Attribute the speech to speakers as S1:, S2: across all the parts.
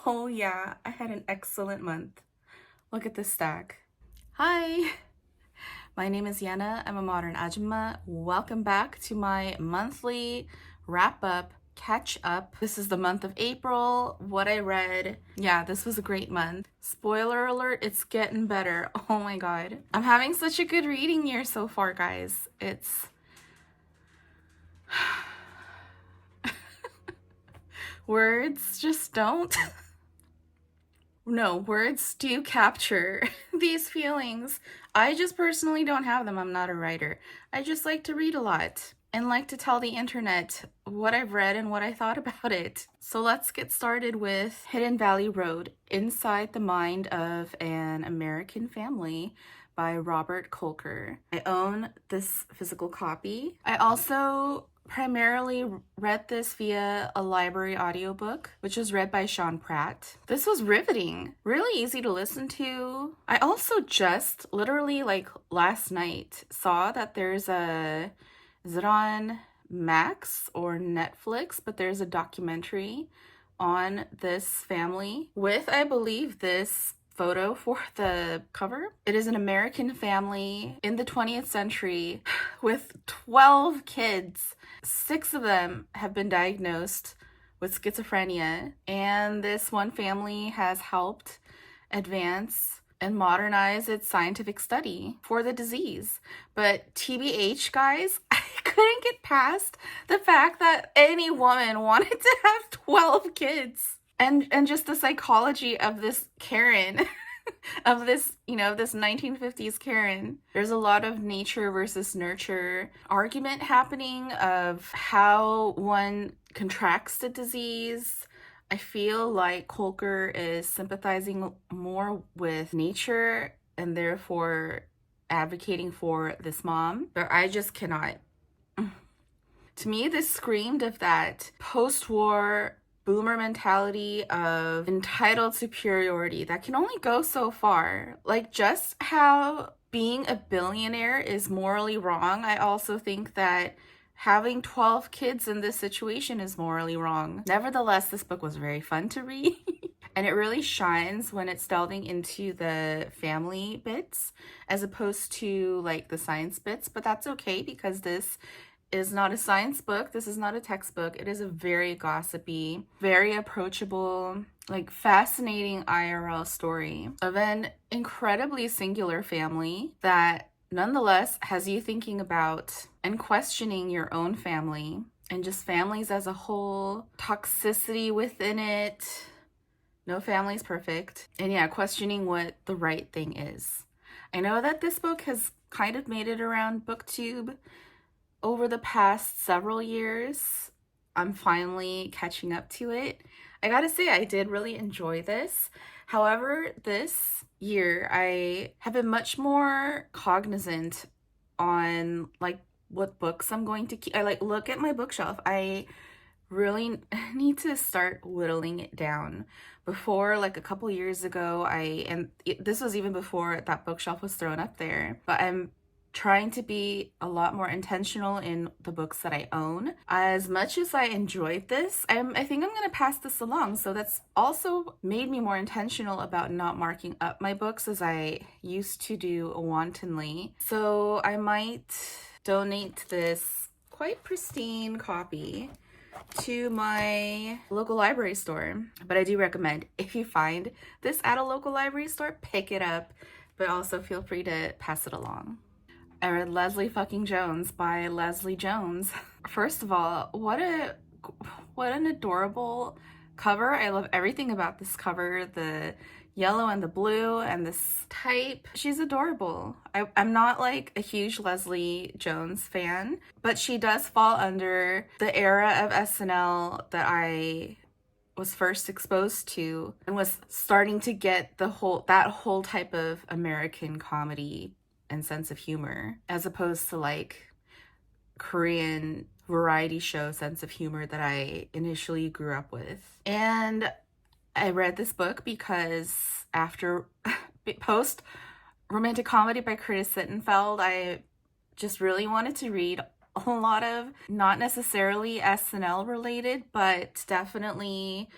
S1: Oh yeah, I had an excellent month. Look at this stack. Hi, my name is Yana. I'm a modern ajumma. Welcome back to my monthly wrap-up, catch-up. This is the month of April, what I read. Yeah, this was a great month. Spoiler alert, it's getting better. Oh my god. I'm having such a good reading year so far, guys. It's... Words just don't. No, words do capture these feelings. I just personally don't have them. I'm not a writer. I just like to read a lot and like to tell the internet what I've read and what I thought about it. So let's get started with Hidden Valley Road, Inside the Mind of an American Family by Robert Kolker. I own this physical copy. I also primarily read this via a library audiobook, which was read by Sean Pratt. This was riveting, really easy to listen to. I also just literally like last night saw that there's is it on Max or Netflix, but there's a documentary on this family with, I believe, this photo for the cover. It is an American family in the 20th century with 12 kids. 6 of them have been diagnosed with schizophrenia, and this one family has helped advance and modernize its scientific study for the disease. But TBH, guys, I couldn't get past the fact that any woman wanted to have 12 kids. And just the psychology of this Karen, of this, this 1950s Karen. There's a lot of nature versus nurture argument happening of how one contracts the disease. I feel like Kolker is sympathizing more with nature and therefore advocating for this mom. But I just cannot. To me, this screamed of that post-war boomer mentality of entitled superiority that can only go so far. Like, just how being a billionaire is morally wrong, I also think that having 12 kids in this situation is morally wrong. Nevertheless, this book was very fun to read. And it really shines when it's delving into the family bits as opposed to like the science bits. But that's okay because this is not a science book. This is not a textbook. It is a very gossipy, very approachable, like fascinating IRL story of an incredibly singular family that nonetheless has you thinking about and questioning your own family and just families as a whole, toxicity within it. No family's perfect. And yeah, questioning what the right thing is. I know that this book has kind of made it around BookTube over the past several years. I'm finally catching up to it. I gotta say, I did really enjoy this. However, this year, I have been much more cognizant on like what books I'm going to keep. I like look at my bookshelf. I really need to start whittling it down. Before, like a couple years ago, this was even before that bookshelf was thrown up there, but I'm trying to be a lot more intentional in the books that I own. As much as I enjoyed this, I think I'm going to pass this along. So that's also made me more intentional about not marking up my books as I used to do wantonly. So I might donate this quite pristine copy to my local library store. But I do recommend, if you find this at a local library store, pick it up, but also feel free to pass it along. I read Leslie fucking Jones by Leslie Jones. First of all, what an adorable cover. I love everything about this cover. The yellow and the blue and this type. She's adorable. I'm not like a huge Leslie Jones fan, but she does fall under the era of SNL that I was first exposed to and was starting to get that whole type of American comedy and sense of humor, as opposed to like Korean variety show sense of humor that I initially grew up with. And I read this book because after post romantic comedy by Curtis Sittenfeld, I just really wanted to read a lot of not necessarily SNL related, but definitely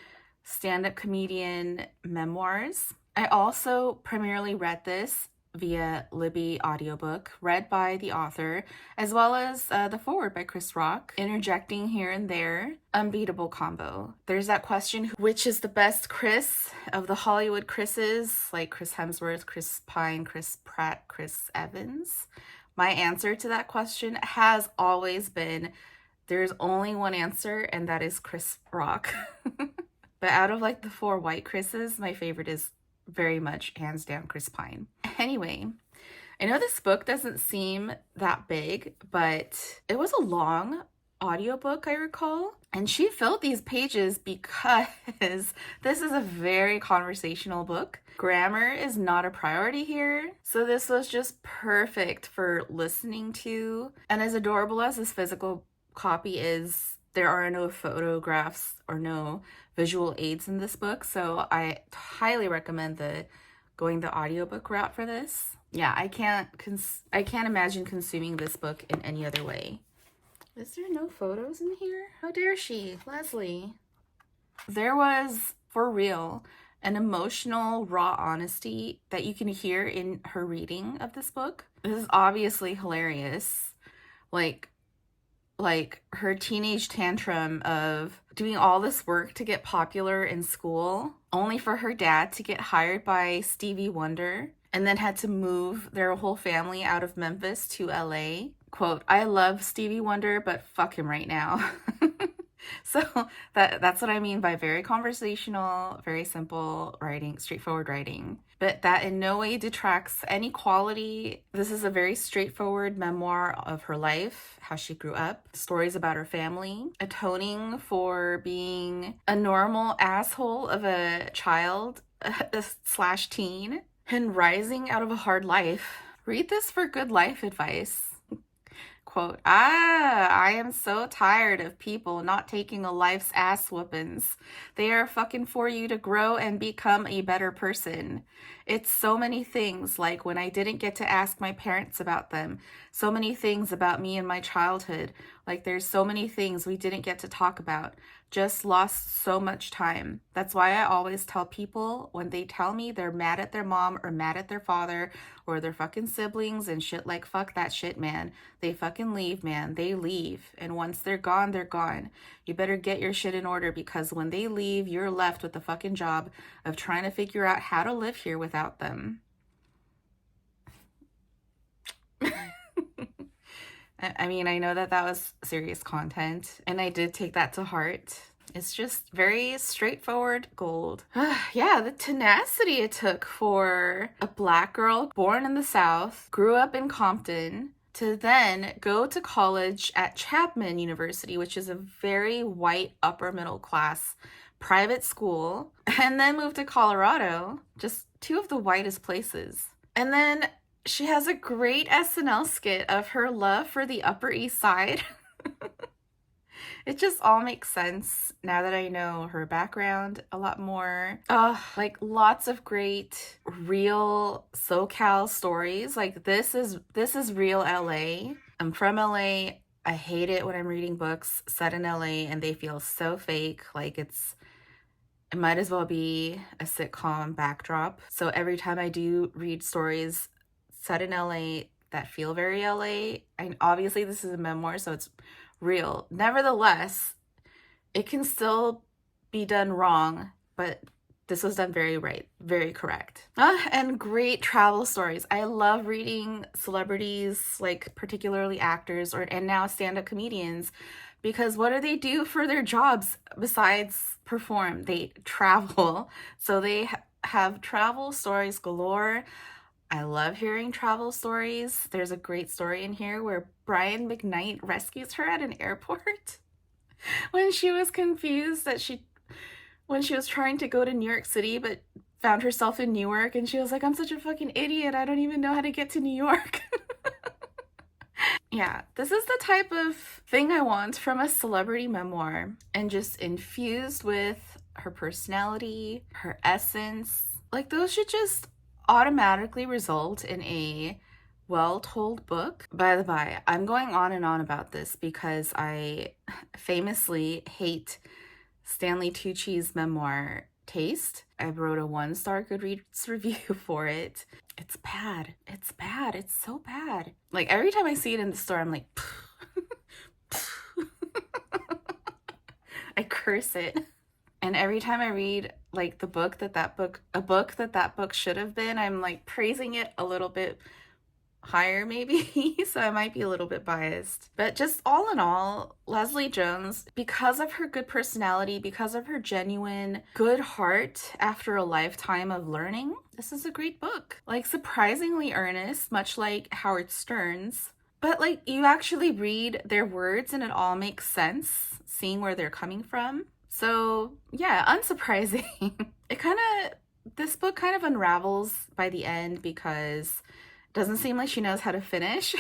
S1: stand-up comedian memoirs. I also primarily read this via Libby audiobook, read by the author, as well as the foreword by Chris Rock, interjecting here and there. Unbeatable combo. There's that question, which is the best Chris of the Hollywood Chris's, like Chris Hemsworth, Chris Pine, Chris Pratt, Chris Evans? My answer to that question has always been, there's only one answer, and that is Chris Rock. But out of like the 4 white Chris's, my favorite is very much hands down Chris Pine. Anyway, I know this book doesn't seem that big, but it was a long audiobook, I recall. And she filled these pages because this is a very conversational book. Grammar is not a priority here, so this was just perfect for listening to. And as adorable as this physical copy is, there are no photographs or no visual aids in this book, so I highly recommend going the audiobook route for this. Yeah, I can't imagine consuming this book in any other way. Is there no photos in here? How dare she, Leslie? There was, for real, an emotional, raw honesty that you can hear in her reading of this book. This is obviously hilarious. Like her teenage tantrum of doing all this work to get popular in school, only for her dad to get hired by Stevie Wonder, and then had to move their whole family out of Memphis to LA. Quote, I love Stevie Wonder, but fuck him right now. So that's what I mean by very conversational, very simple writing, straightforward writing. But that in no way detracts any quality. This is a very straightforward memoir of her life, how she grew up, stories about her family, atoning for being a normal asshole of a child / teen, and rising out of a hard life. Read this for good life advice. Quote, I am so tired of people not taking a life's ass whoopings. They are fucking for you to grow and become a better person. It's so many things, like when I didn't get to ask my parents about them. So many things about me and my childhood. Like there's so many things we didn't get to talk about. Just lost so much time. That's why I always tell people when they tell me they're mad at their mom or mad at their father or their fucking siblings and shit, like fuck that shit, man. They fucking leave, man. They leave. And once they're gone, they're gone. You better get your shit in order, because when they leave, you're left with the fucking job of trying to figure out how to live here without them. I mean, I know that was serious content, and I did take that to heart. It's just very straightforward gold. Yeah, the tenacity it took for a Black girl born in the South, grew up in Compton, to then go to college at Chapman University, which is a very white upper middle class private school, and then move to Colorado, just 2 of the whitest places. And then she has a great SNL skit of her love for the Upper East Side. It just all makes sense now that I know her background a lot more. Like lots of great real SoCal stories. Like this is real LA. I'm from LA. I hate it when I'm reading books set in LA and they feel so fake. Like it might as well be a sitcom backdrop. So every time I do read stories set in LA that feel very LA, and obviously this is a memoir, so it's real. Nevertheless, it can still be done wrong, but this was done very right, very correct. And great travel stories. I love reading celebrities, like particularly actors and now stand-up comedians, because what do they do for their jobs besides perform? They travel. So they have travel stories galore. I love hearing travel stories. There's a great story in here where Brian McKnight rescues her at an airport when she was confused when she was trying to go to New York City but found herself in Newark, and she was like, I'm such a fucking idiot. I don't even know how to get to New York. Yeah, this is the type of thing I want from a celebrity memoir, and just infused with her personality, her essence. Like those should just automatically result in a well-told book. By the by, I'm going on and on about this because I famously hate Stanley Tucci's memoir, Taste. I wrote a 1-star Goodreads review for it. It's bad. It's bad. It's so bad. Like, every time I see it in the store, I'm like, I curse it. And every time I read, like, a book that book should have been, I'm, like, praising it a little bit higher, maybe. So I might be a little bit biased. But just all in all, Leslie Jones, because of her good personality, because of her genuine good heart after a lifetime of learning, this is a great book. Like, surprisingly earnest, much like Howard Stern's. But, like, you actually read their words and it all makes sense, seeing where they're coming from. So, yeah, unsurprising. This book kind of unravels by the end because it doesn't seem like she knows how to finish.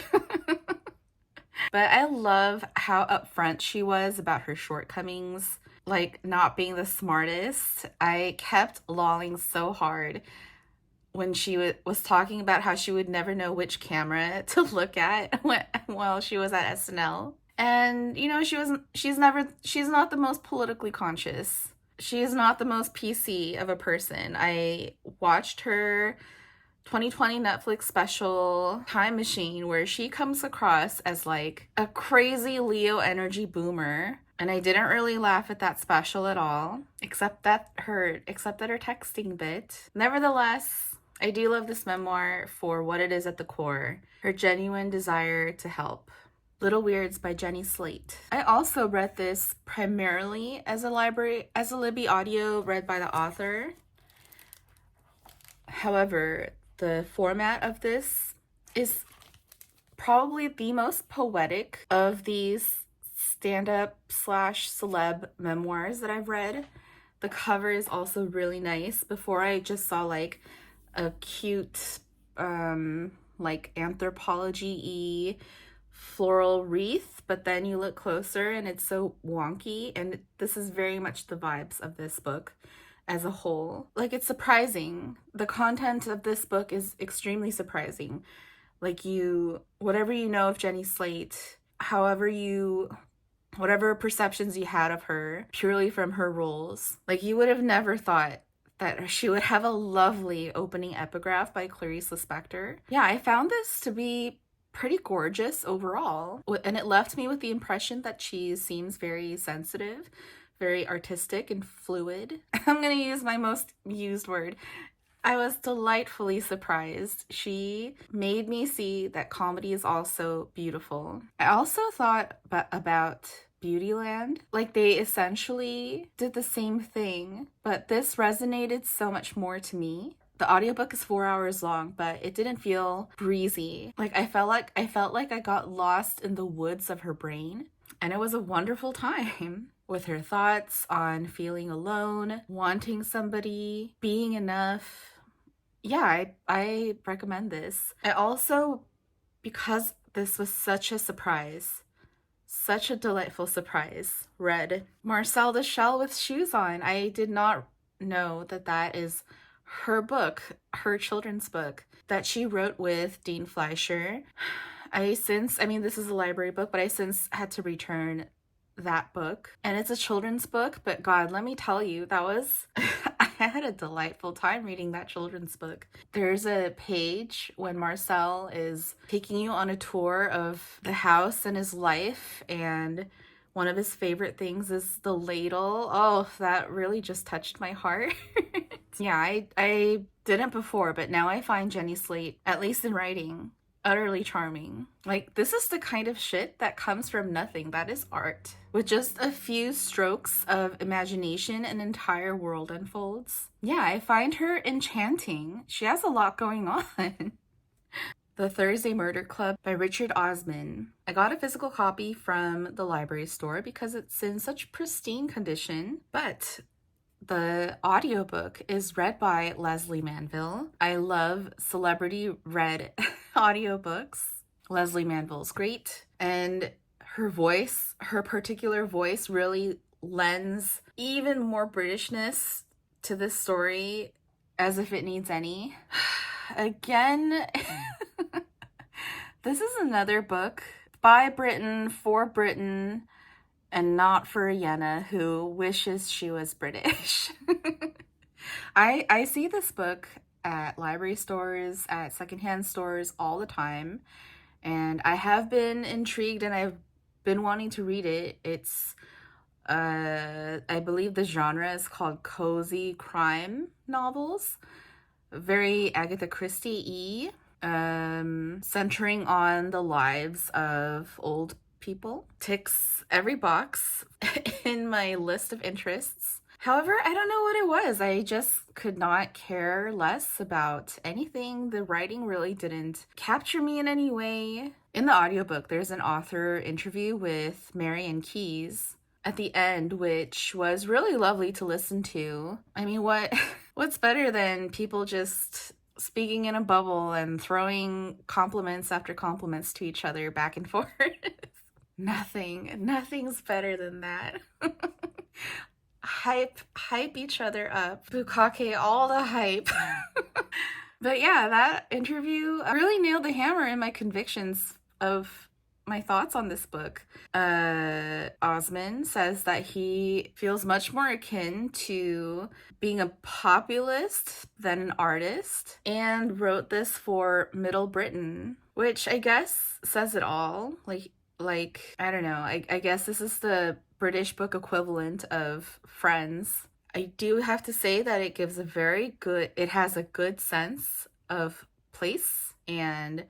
S1: But I love how upfront she was about her shortcomings, like not being the smartest. I kept lolling so hard when she was talking about how she would never know which camera to look at while she was at SNL. And, you know, she's not the most politically conscious. She is not the most PC of a person. I watched her 2020 Netflix special, Time Machine, where she comes across as like a crazy Leo energy boomer. And I didn't really laugh at that special at all, except that her texting bit. Nevertheless, I do love this memoir for what it is at the core, her genuine desire to help. Little Weirds by Jenny Slate. I also read this primarily as a Libby audio read by the author. However, the format of this is probably the most poetic of these stand-up / celeb memoirs that I've read. The cover is also really nice. Before, I just saw like a cute like anthropology-y floral wreath, but then you look closer and it's so wonky, and this is very much the vibes of this book as a whole. Like, it's surprising. The content of this book is extremely surprising. Like, whatever you know of Jenny Slate, whatever perceptions you had of her purely from her roles, like, you would have never thought that she would have a lovely opening epigraph by Clarice Lispector. Yeah, I found this to be pretty gorgeous overall, and it left me with the impression that she seems very sensitive, very artistic and fluid. I'm gonna use my most used word. I was delightfully surprised. She made me see that comedy is also beautiful. I also thought about Beautyland. Like, they essentially did the same thing, but this resonated so much more to me. The audiobook is 4 hours long, but it didn't feel breezy. Like, I felt like I got lost in the woods of her brain, and it was a wonderful time with her thoughts on feeling alone, wanting somebody, being enough. Yeah, I recommend this. I also, because this was such a surprise, such a delightful surprise, read Marcel the Shell with Shoes On. I did not know that is her book, her children's book that she wrote with Dean Fleischer. This is a library book, but I since had to return that book. And it's a children's book, but God, let me tell you, I had a delightful time reading that children's book. There's a page when Marcel is taking you on a tour of the house and his life, and one of his favorite things is the ladle. Oh, that really just touched my heart. Yeah, I didn't before, but now I find Jenny Slate, at least in writing, utterly charming. Like, this is the kind of shit that comes from nothing. That is art. With just a few strokes of imagination, an entire world unfolds. Yeah, I find her enchanting. She has a lot going on. The Thursday Murder Club by Richard Osman. I got a physical copy from the library store because it's in such pristine condition, but the audiobook is read by Leslie Manville. I love celebrity read audiobooks. Leslie Manville's great, and her particular voice really lends even more Britishness to this story, as if it needs any. Again, this is another book by Britain, for Britain, and not for Yenna, who wishes she was British. I see this book at library stores, at secondhand stores all the time, and I have been intrigued and I've been wanting to read it. It's I believe the genre is called cozy crime novels, very Agatha Christie-y, centering on the lives of old people. Ticks every box in my list of interests. However, I don't know what it was. I just could not care less about anything. The writing really didn't capture me in any way. In the audiobook, there's an author interview with Marian Keyes at the end, which was really lovely to listen to. I mean, what's better than people just speaking in a bubble and throwing compliments after compliments to each other back and forth? Nothing's better than that. Hype each other up. Bukake all the hype. But yeah, that interview really nailed the hammer in my convictions of my thoughts on this book. Osman says that he feels much more akin to being a populist than an artist, and wrote this for Middle Britain, which I guess says it all. Like I don't know, I guess this is the British book equivalent of Friends. I do have to say that it has a good sense of place and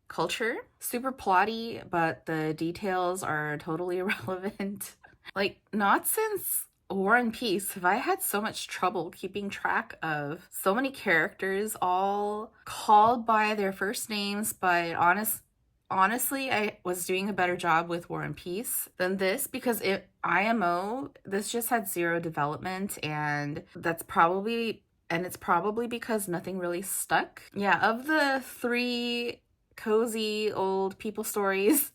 S1: culture. Super plotty, but the details are totally irrelevant. Like, not since War and Peace have I had so much trouble keeping track of so many characters all called by their first names, but honestly, I was doing a better job with War and Peace than this, because this just had zero development, and it's probably because nothing really stuck. Yeah, of the 3 cozy old people stories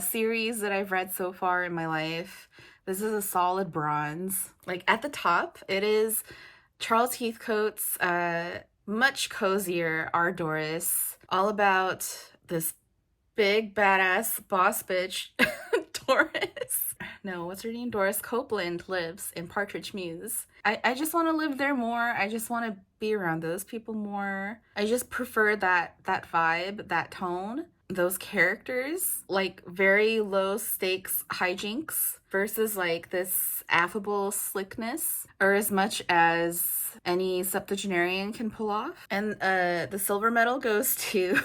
S1: series that I've read so far in my life, this is a solid bronze. Like, at the top, it is Charles Heathcote's much cozier Our Doris, all about this big badass boss bitch Doris. No, what's her name? Doris Copeland lives in Partridge Mews. I just want to live there more. I just want to be around those people more. I just prefer that vibe, that tone, those characters, like very low stakes hijinks versus like this affable slickness, or as much as any septuagenarian can pull off. And the silver medal goes to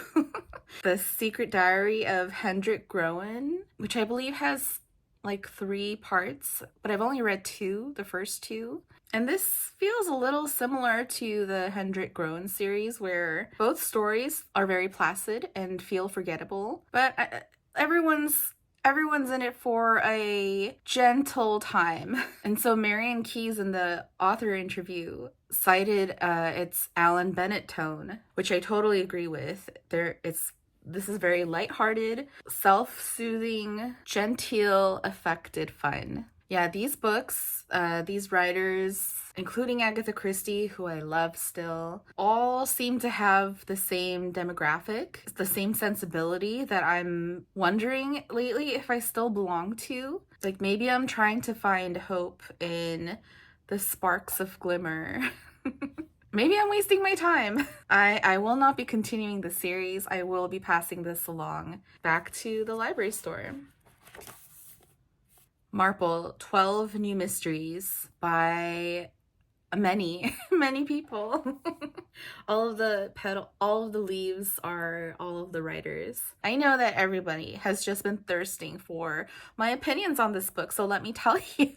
S1: The Secret Diary of Hendrik Groen, which I believe has like 3 parts, but I've only read 2, the first 2. And this feels a little similar to the Hendrik Groen series, where both stories are very placid and feel forgettable, but everyone's in it for a gentle time. And so Marian Keyes in the author interview cited its Alan Bennett tone, which I totally agree with. This is very lighthearted, self-soothing, genteel, affected fun. Yeah, these books, these writers, including Agatha Christie, who I love still, all seem to have the same demographic, the same sensibility that I'm wondering lately if I still belong to. Like, maybe I'm trying to find hope in the sparks of glimmer. Maybe I'm wasting my time. I will not be continuing the series. I will be passing this along back to the library store. Marple, 12 New Mysteries by many people. all of the leaves are all of the writers. I know that everybody has just been thirsting for my opinions on this book, so let me tell you.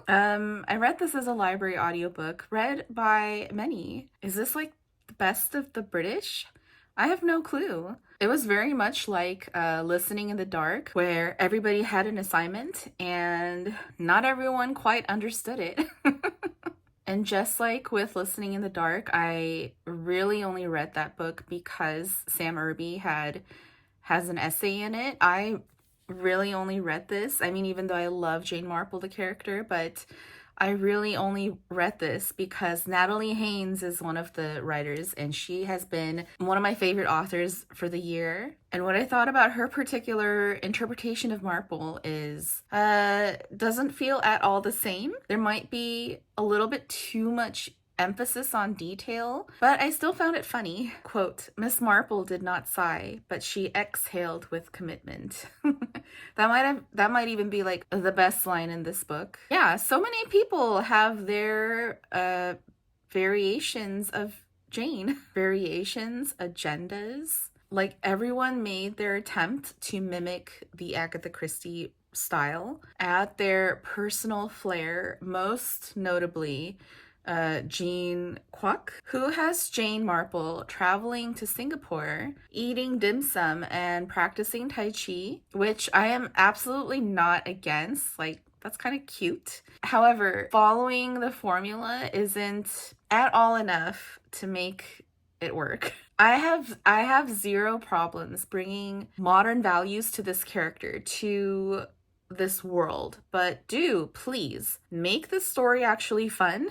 S1: I read this as a library audiobook, read by many. Is this like the best of the British? I have no clue. It was very much like listening in the dark, where everybody had an assignment and not everyone quite understood it. And just like with Listening in the Dark, I really only read that book because Sam Irby has an essay in it. I really only read this. I mean, even though I love Jane Marple, the character, but I really only read this because Natalie Haynes is one of the writers, and she has been one of my favorite authors for the year. And what I thought about her particular interpretation of Marple is doesn't feel at all the same. There might be a little bit too much emphasis on detail, but I still found it funny. Quote, Miss Marple did not sigh, but she exhaled with commitment. That might even be like the best line in this book. Yeah, so many people have their variations of Jane. Variations, agendas. Like, everyone made their attempt to mimic the Agatha Christie style, add their personal flair, most notably Jean Cusk, who has Jane Marple traveling to Singapore, eating dim sum and practicing Tai Chi, which I am absolutely not against. Like, that's kind of cute. However, following the formula isn't at all enough to make it work. I have zero problems bringing modern values to this character, to this world, but do please make the story actually fun.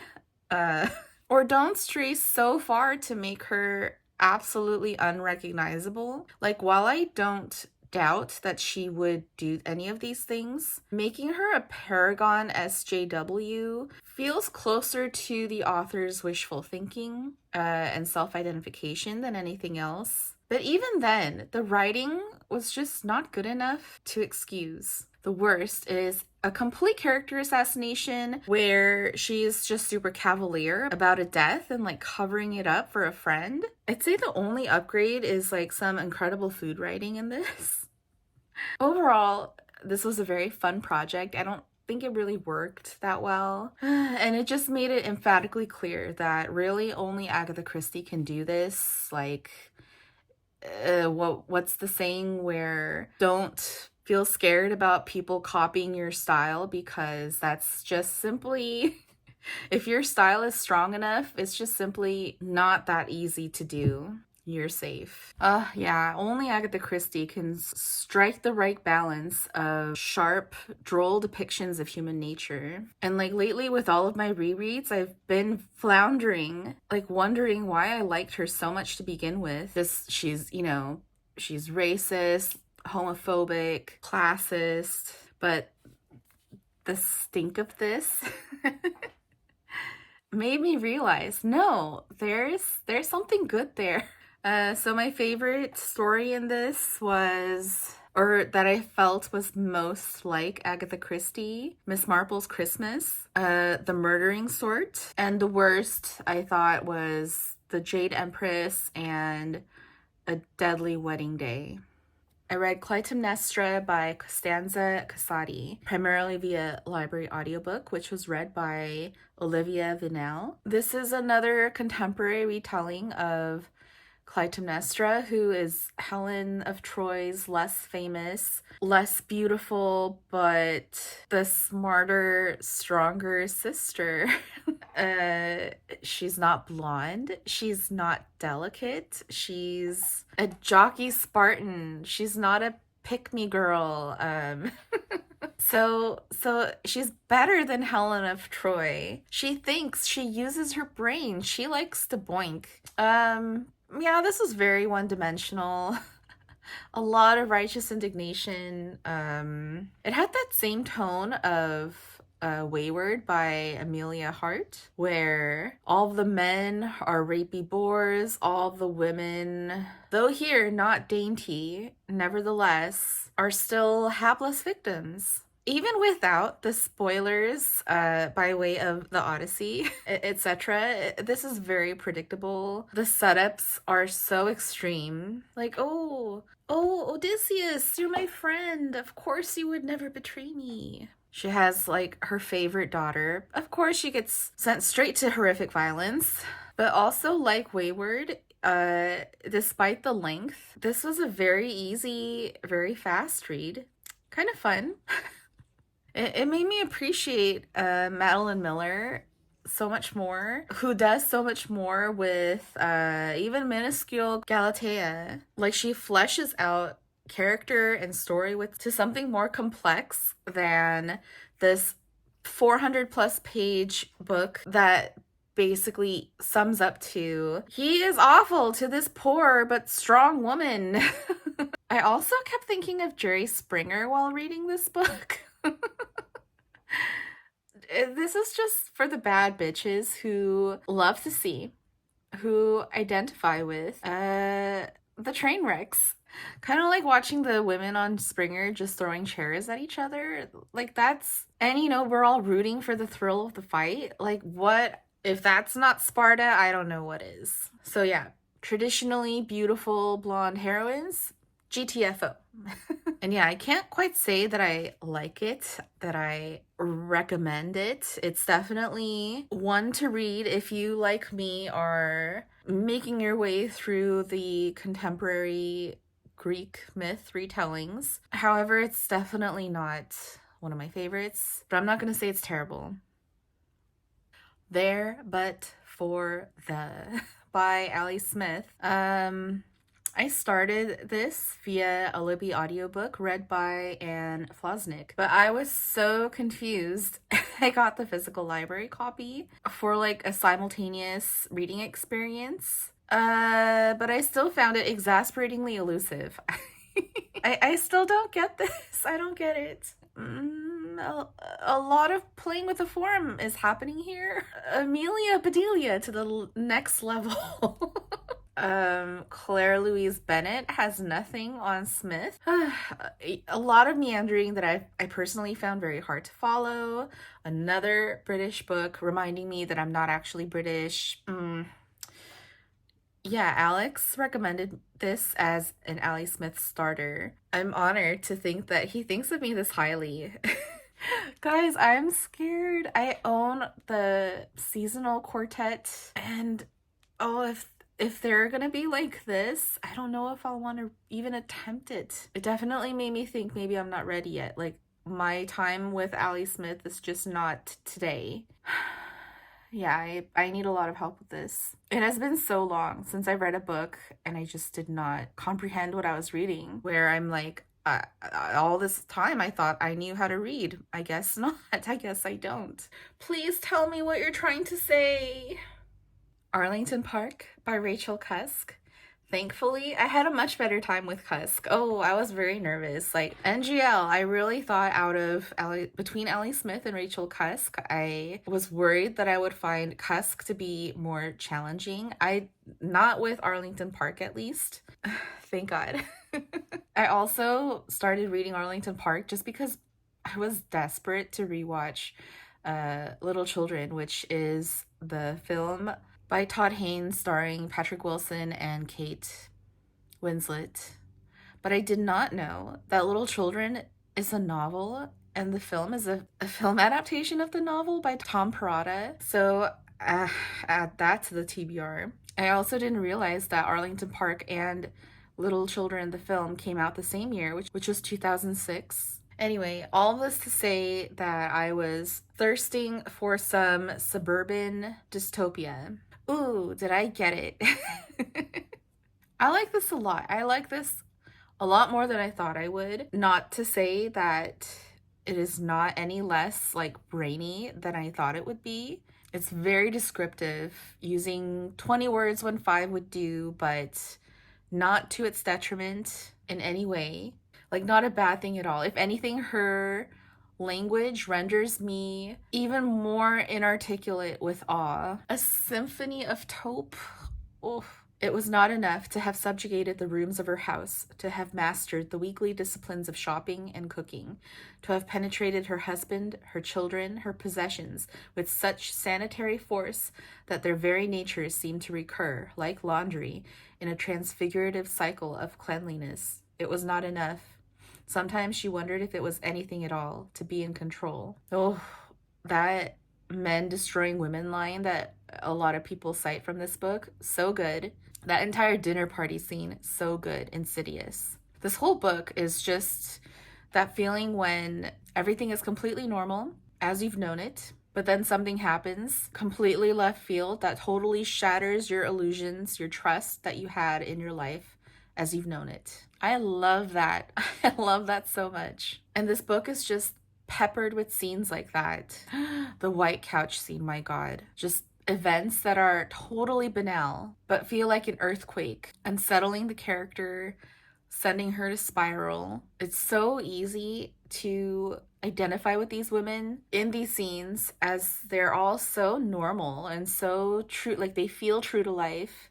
S1: Or don't stray so far to make her absolutely unrecognizable. Like, while I don't doubt that she would do any of these things, making her a paragon SJW feels closer to the author's wishful thinking and self-identification than anything else. But even then, the writing was just not good enough to excuse. The worst is a complete character assassination where she's just super cavalier about a death and like covering it up for a friend. I'd say the only upgrade is like some incredible food writing in this. Overall, this was a very fun project. I don't think it really worked that well. And it just made it emphatically clear that really only Agatha Christie can do this. Like, what's the saying where don't feel scared about people copying your style, because that's just simply, if your style is strong enough, it's just simply not that easy to do. You're safe. Yeah, only Agatha Christie can strike the right balance of sharp, droll depictions of human nature. And like lately with all of my rereads, I've been floundering, like wondering why I liked her so much to begin with. She's racist, homophobic, classist, but the stink of this made me realize, no, there's something good there. So my favorite story in this was, or that I felt was most like Agatha Christie, Miss Marple's Christmas, the murdering sort. And the worst, I thought, was The Jade Empress and A Deadly Wedding Day. I read Clytemnestra by Costanza Casati, primarily via library audiobook, which was read by Olivia Vinell. This is another contemporary retelling of Clytemnestra, who is Helen of Troy's less famous, less beautiful, but the smarter, stronger sister. She's not blonde. She's not delicate. She's a jockey Spartan. She's not a pick-me girl. So she's better than Helen of Troy. She thinks, she uses her brain. She likes to boink. Yeah, this was very one-dimensional. A lot of righteous indignation. It had that same tone of Weyward by Emilia Hart, where all the men are rapey bores, all the women, though here not dainty, nevertheless, are still hapless victims. Even without the spoilers by way of the Odyssey, etc., this is very predictable. The setups are so extreme. Like, oh, Odysseus, you're my friend. Of course you would never betray me. She has, like, her favorite daughter. Of course she gets sent straight to horrific violence. But also, like Weyward, despite the length, this was a very easy, very fast read. Kind of fun. It made me appreciate Madeline Miller so much more, who does so much more with even minuscule Galatea. Like, she fleshes out character and story to something more complex than this 400 plus page book that basically sums up to he is awful to this poor but strong woman. I also kept thinking of Jerry Springer while reading this book. This is just for the bad bitches who love to see, who identify with the train wrecks. Kind of like watching the women on Springer just throwing chairs at each other. Like, that's, and you know, we're all rooting for the thrill of the fight. Like, what, if that's not Sparta, I don't know what is. So yeah, traditionally beautiful blonde heroines, GTFO. And yeah, I can't quite say that I like it, that I recommend it. It's definitely one to read if you, like me, are making your way through the contemporary Greek myth retellings. However, it's definitely not one of my favorites, but I'm not going to say it's terrible. There, but for the by Ali Smith. I started this via a Libby audiobook read by Anne Flosnick, but I was so confused. I got the physical library copy for like a simultaneous reading experience, but I still found it exasperatingly elusive. I still don't get this. I don't get it. A lot of playing with the form is happening here. Emilia Bedelia to the next level. Claire Louise Bennett has nothing on Smith. A lot of meandering that I personally found very hard to follow. Another British book reminding me that I'm not actually British. Yeah, Alex recommended this as an Ali Smith starter. I'm honored to think that he thinks of me this highly. Guys, I'm scared. I own the seasonal quartet, and oh, if they're gonna be like this, I don't know if I'll want to even attempt it. It definitely made me think maybe I'm not ready yet. Like, my time with Ali Smith is just not today. Yeah, I need a lot of help with this. It has been so long since I read a book and I just did not comprehend what I was reading, where I'm like, all this time I thought I knew how to read. I guess not. I guess I don't. Please tell me what you're trying to say. Arlington Park by Rachel Cusk. Thankfully, I had a much better time with Cusk. Oh, I was very nervous. Like, NGL, I really thought between Ali Smith and Rachel Cusk, I was worried that I would find Cusk to be more challenging. Not with Arlington Park, at least. Thank God. I also started reading Arlington Park just because I was desperate to rewatch Little Children, which is the film by Todd Haynes starring Patrick Wilson and Kate Winslet. But I did not know that Little Children is a novel and the film is a film adaptation of the novel by Tom Perrotta. So add that to the TBR. I also didn't realize that Arlington Park and Little Children, the film, came out the same year, which was 2006. Anyway, all this to say that I was thirsting for some suburban dystopia. Ooh, did I get it? I like this a lot. I like this a lot more than I thought I would. Not to say that it is not any less like brainy than I thought it would be. It's very descriptive, using 20 words when 5 would do, but not to its detriment in any way. Like, not a bad thing at all. If anything, her language renders me even more inarticulate with awe. A symphony of taupe. Oh, it was not enough to have subjugated the rooms of her house, to have mastered the weekly disciplines of shopping and cooking, to have penetrated her husband, her children, her possessions with such sanitary force that their very natures seemed to recur, like laundry, in a transfigurative cycle of cleanliness. It was not enough. Sometimes she wondered if it was anything at all to be in control. Oh, that men destroying women line that a lot of people cite from this book, so good. That entire dinner party scene, so good. Insidious. This whole book is just that feeling when everything is completely normal, as you've known it, but then something happens, completely left field, that totally shatters your illusions, your trust that you had in your life as you've known it. I love that. I love that so much. And this book is just peppered with scenes like that. The white couch scene, my God. Just events that are totally banal, but feel like an earthquake, unsettling the character, sending her to spiral. It's so easy to identify with these women in these scenes as they're all so normal and so true, like they feel true to life.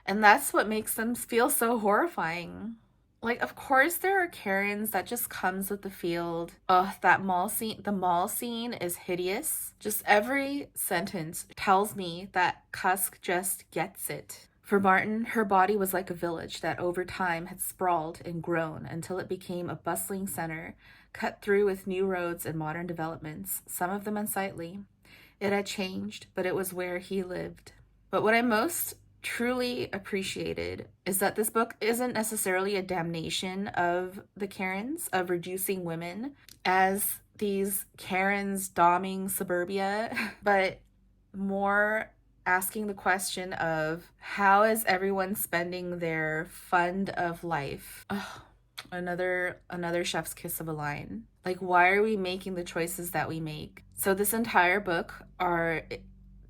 S1: And that's what makes them feel so horrifying. Like, of course, there are Karens that just comes with the field. Ugh, that mall scene, the mall scene is hideous. Just every sentence tells me that Cusk just gets it. For Martin, her body was like a village that over time had sprawled and grown until it became a bustling center, cut through with new roads and modern developments, some of them unsightly. It had changed, but it was where he lived. But what I most truly appreciated is that this book isn't necessarily a damnation of the Karens, of reducing women as these Karens doming suburbia, but more asking the question of how is everyone spending their fund of life? Oh, another chef's kiss of a line. Like, why are we making the choices that we make? So this entire book are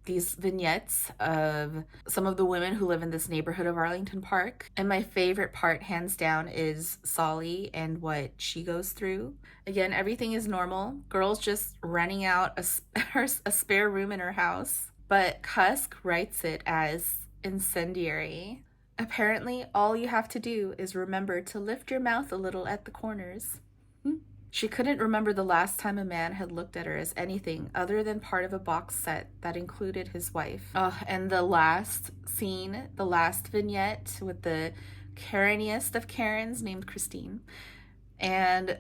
S1: these vignettes of some of the women who live in this neighborhood of Arlington Park. And my favorite part, hands down, is Solly and what she goes through. Again, everything is normal. Girl's just renting out a spare room in her house. But Cusk writes it as incendiary. Apparently, all you have to do is remember to lift your mouth a little at the corners. She couldn't remember the last time a man had looked at her as anything other than part of a box set that included his wife. Oh, and the last scene, the last vignette with the Kareniest of Karens named Christine. And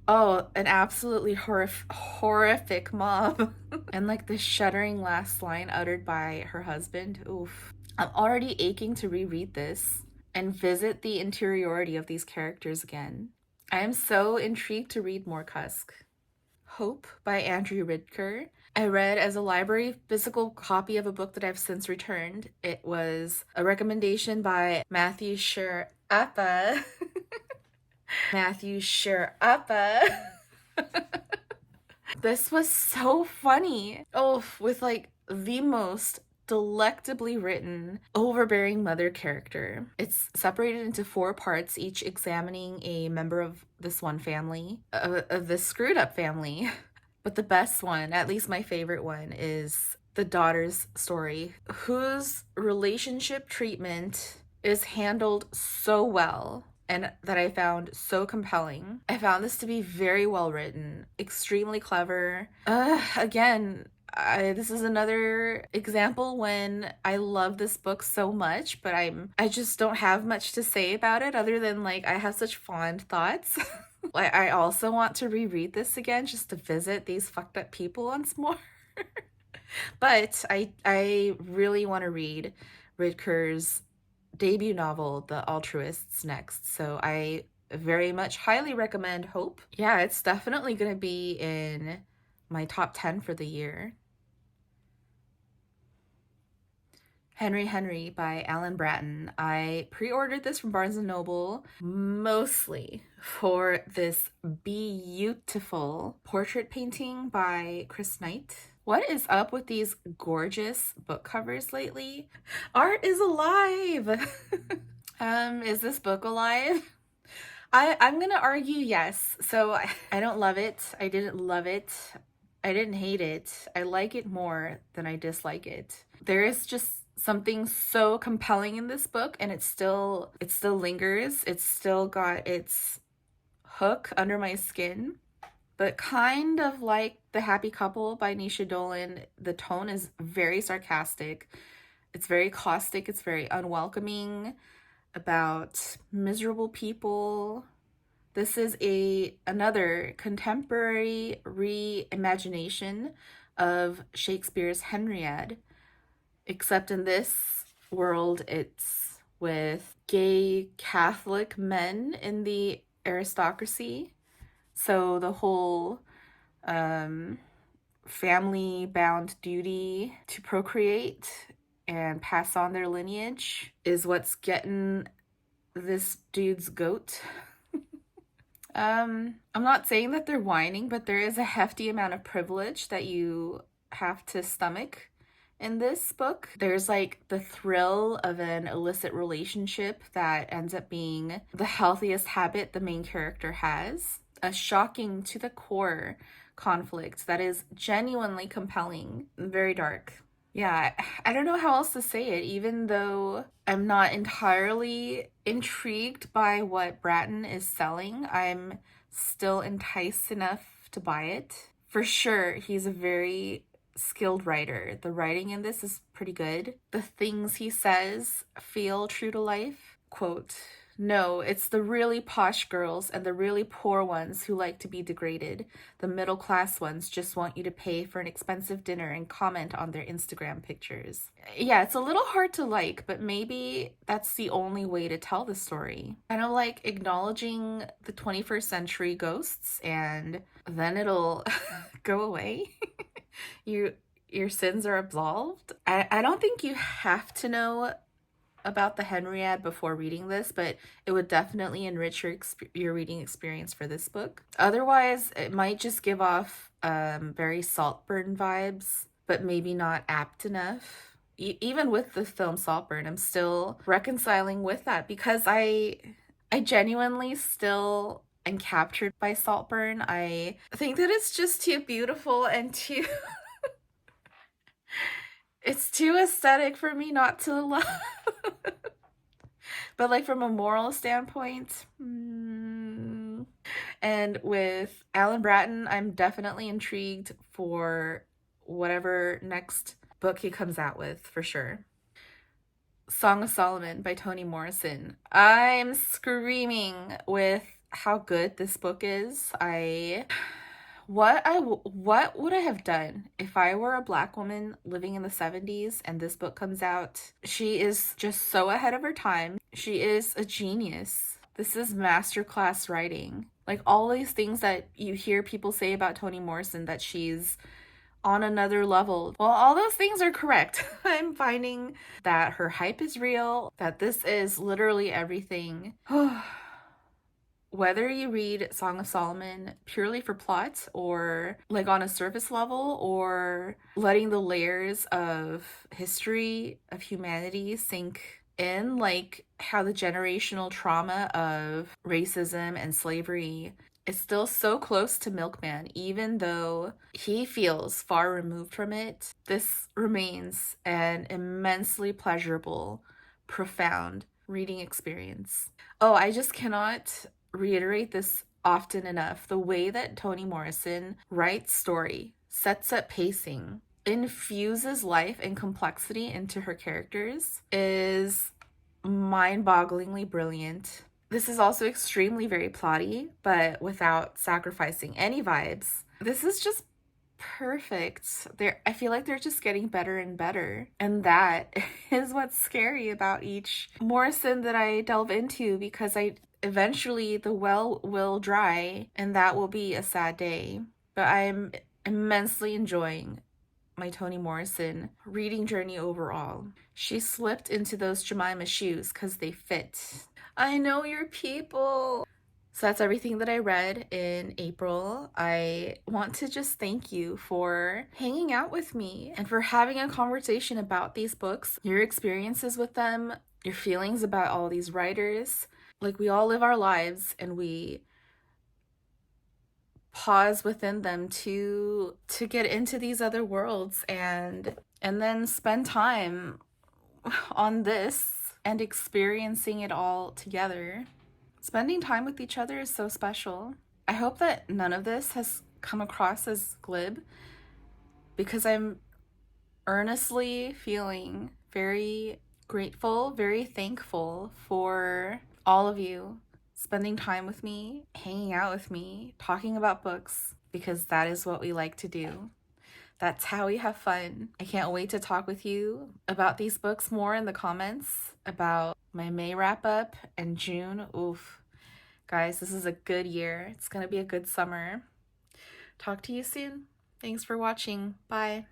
S1: oh, an absolutely horrific mob. And like the shuddering last line uttered by her husband. Oof. I'm already aching to reread this and visit the interiority of these characters again. I am so intrigued to read more Cusk. Hope by Andrew Ridker. I read as a library physical copy of a book that I've since returned. It was a recommendation by Matthew Sherappa. Matthew Sherappa. This was so funny. Oh, with like the most delectably written, overbearing mother character. It's separated into 4 parts, each examining a member of this one family, of this screwed up family. But the best one, at least my favorite one, is the daughter's story, whose relationship treatment is handled so well and that I found so compelling. I found this to be very well written, extremely clever. Again, this is another example when I love this book so much, but I just don't have much to say about it other than like I have such fond thoughts. I also want to reread this again just to visit these fucked up people once more. But I really want to read Ridker's debut novel, The Altruists, next. So I very much highly recommend Hope. Yeah, it's definitely going to be in my top 10 for the year. Henry by Alan Bratton. I pre-ordered this from Barnes & Noble mostly for this beautiful portrait painting by Chris Knight. What is up with these gorgeous book covers lately? Art is alive! Is this book alive? I'm gonna argue yes. So I don't love it. I didn't love it. I didn't hate it. I like it more than I dislike it. There is just something so compelling in this book, and it still lingers. It's still got its hook under my skin. But kind of like The Happy Couple by Nisha Dolan, the tone is very sarcastic. It's very caustic. It's very unwelcoming about miserable people. This is another contemporary reimagination of Shakespeare's Henriade, except in this world it's with gay Catholic men in the aristocracy. So the whole family-bound duty to procreate and pass on their lineage is what's getting this dude's goat. I'm not saying that they're whining, but there is a hefty amount of privilege that you have to stomach in this book. There's like the thrill of an illicit relationship that ends up being the healthiest habit the main character has. A shocking to the core conflict that is genuinely compelling and very dark. Yeah, I don't know how else to say it, even though I'm not entirely intrigued by what Bratton is selling. I'm still enticed enough to buy it. For sure, he's a very skilled writer. The writing in this is pretty good. The things he says feel true to life. Quote, "No, it's the really posh girls and the really poor ones who like to be degraded. The middle class ones just want you to pay for an expensive dinner and comment on their Instagram pictures." Yeah, it's a little hard to like, but maybe that's the only way to tell the story. Kind of like acknowledging the 21st century ghosts, and then it'll go away. Your sins are absolved. I don't think you have to know about the Henriette before reading this, but it would definitely enrich your reading experience for this book. Otherwise, it might just give off very Saltburn vibes, but maybe not apt enough. Even with the film Saltburn, I'm still reconciling with that because I genuinely still am captured by Saltburn. I think that it's just too beautiful and too it's too aesthetic for me not to love. But like from a moral standpoint, and with Alan Bratton, I'm definitely intrigued for whatever next book he comes out with, for sure. Song of Solomon by Toni Morrison. I'm screaming with how good this book is. What would I have done if I were a Black woman living in the 70s and this book comes out? She is just so ahead of her time. She is a genius. This is masterclass writing. Like all these things that you hear people say about Toni Morrison, that she's on another level. Well, all those things are correct. I'm finding that her hype is real, that this is literally everything. Whether you read Song of Solomon purely for plot or like on a surface level, or letting the layers of history of humanity sink in, like how the generational trauma of racism and slavery is still so close to Milkman, even though he feels far removed from it, this remains an immensely pleasurable, profound reading experience. Oh, I just cannot reiterate this often enough. The way that Toni Morrison writes story, sets up pacing, infuses life and complexity into her characters is mind-bogglingly brilliant. This is also extremely very plotty, but without sacrificing any vibes. This is just perfect. I feel like they're just getting better and better. And that is what's scary about each Morrison that I delve into, because eventually the well will dry and that will be a sad day. But I'm immensely enjoying my Toni Morrison reading journey overall. She slipped into those Jemima shoes because they fit. I know your people. So that's everything that I read in April. I want to just thank you for hanging out with me and for having a conversation about these books, your experiences with them, your feelings about all these writers. Like, we all live our lives and we pause within them to get into these other worlds and then spend time on this and experiencing it all together. Spending time with each other is so special. I hope that none of this has come across as glib, because I'm earnestly feeling very grateful, very thankful for all of you spending time with me, hanging out with me, talking about books, because that is what we like to do. That's how we have fun. I can't wait to talk with you about these books more in the comments, about my May wrap up and June. Oof. Guys, this is a good year. It's gonna be a good summer. Talk to you soon. Thanks for watching. Bye.